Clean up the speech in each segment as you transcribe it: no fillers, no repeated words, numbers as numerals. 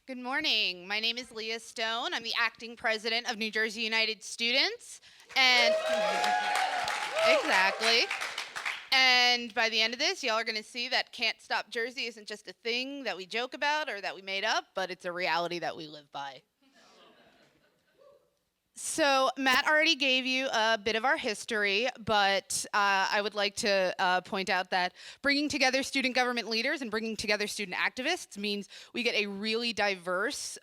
Good morning. My name is Leah Stone. I'm the acting president of New Jersey United Students. And exactly. And by the end of this, y'all are going to see that Can't Stop Jersey isn't just a thing that we joke about or that we made up, but it's a reality that we live by. So Matt already gave you a bit of our history, but I would like to point out that bringing together student government leaders and bringing together student activists means we get a really diverse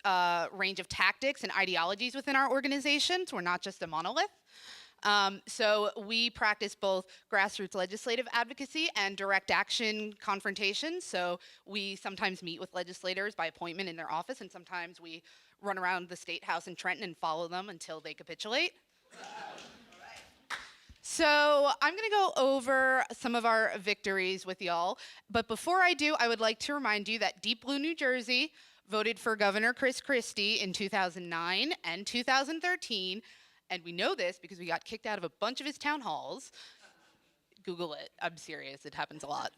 range of tactics and ideologies within our organizations. We're not just a monolith. So we practice both grassroots legislative advocacy and direct action confrontation. So we sometimes meet with legislators by appointment in their office, and sometimes we run around the State House in Trenton and follow them until they capitulate. So I'm going to go over some of our victories with y'all. But before I do, I would like to remind you that Deep Blue New Jersey voted for Governor Chris Christie in 2009 and 2013. And we know this because we got kicked out of a bunch of his town halls. Google it. I'm serious. It happens a lot.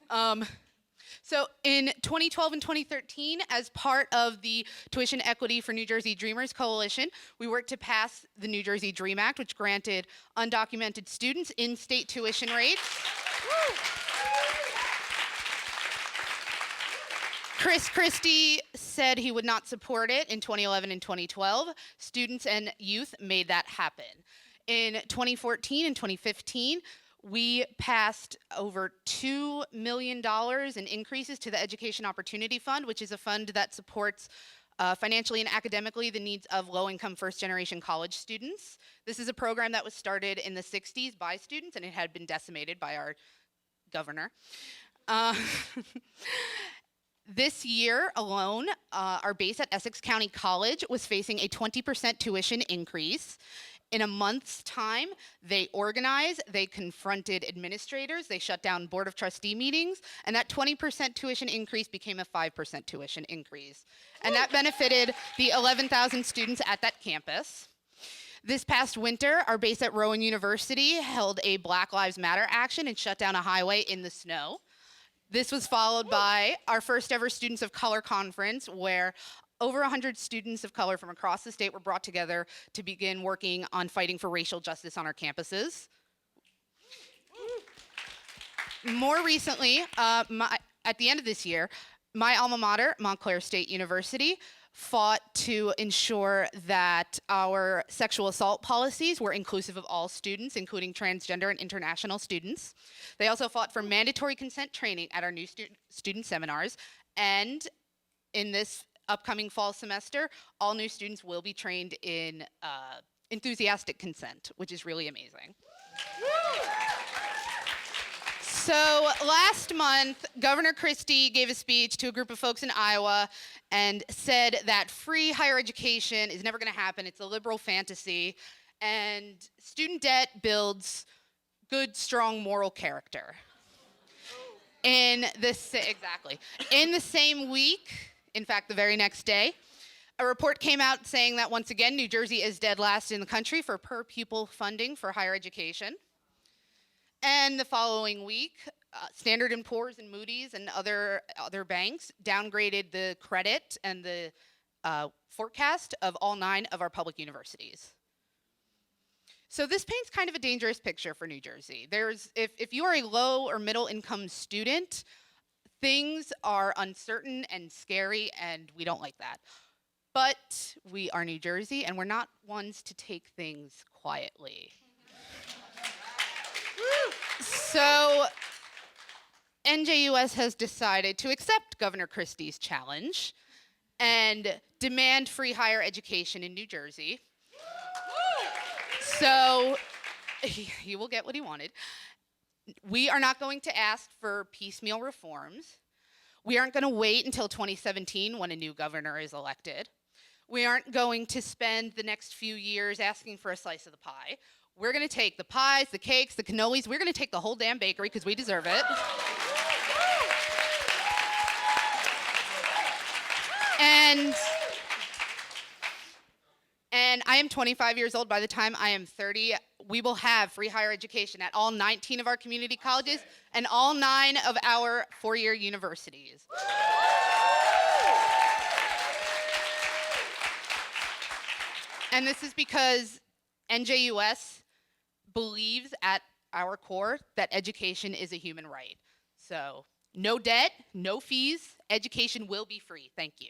So in 2012 and 2013, as part of the Tuition Equity for New Jersey Dreamers Coalition, we worked to pass the New Jersey Dream Act, which granted undocumented students in-state tuition rates. Chris Christie said he would not support it in 2011 and 2012. Students and youth made that happen. In 2014 and 2015, we passed over $2 million in increases to the Education Opportunity Fund, which is a fund that supports financially and academically the needs of low-income first-generation college students. This is a program that was started in the 60s by students, and it had been decimated by our governor. This year alone, our base at Essex County College was facing a 20% tuition increase. In a month's time, they organized, they confronted administrators, they shut down Board of Trustee meetings, and that 20% tuition increase became a 5% tuition increase. And that benefited the 11,000 students at that campus. This past winter, our base at Rowan University held a Black Lives Matter action and shut down a highway in the snow. This was followed by our first ever Students of Color conference, where over 100 students of color from across the state were brought together to begin working on fighting for racial justice on our campuses. More recently, at the end of this year, my alma mater, Montclair State University, fought to ensure that our sexual assault policies were inclusive of all students, including transgender and international students. They also fought for mandatory consent training at our new student seminars. And in this upcoming fall semester, all new students will be trained in enthusiastic consent, which is really amazing. So last month, Governor Christie gave a speech to a group of folks in Iowa and said that free higher education is never going to happen. It's a liberal fantasy. And student debt builds good, strong moral character. Exactly. In the same week, in fact, the very next day, a report came out saying that once again, New Jersey is dead last in the country for per pupil funding for higher education. And the following week, Standard & Poor's and Moody's and other banks downgraded the credit and the forecast of all 9 of our public universities. So this paints kind of a dangerous picture for New Jersey. If you are a low or middle income student, things are uncertain and scary, and we don't like that. But we are New Jersey, and we're not ones to take things quietly. So NJUS has decided to accept Governor Christie's challenge and demand free higher education in New Jersey. So he will get what he wanted. We are not going to ask for piecemeal reforms. We aren't going to wait until 2017 when a new governor is elected. We aren't going to spend the next few years asking for a slice of the pie. We're going to take the pies, the cakes, the cannolis. We're going to take the whole damn bakery because we deserve it. And I am 25 years old. By the time I am 30, we will have free higher education at all 19 of our community colleges and all 9 of our 4-year universities. And this is because NJUS believes at our core that education is a human right. So no debt, no fees, education will be free. Thank you.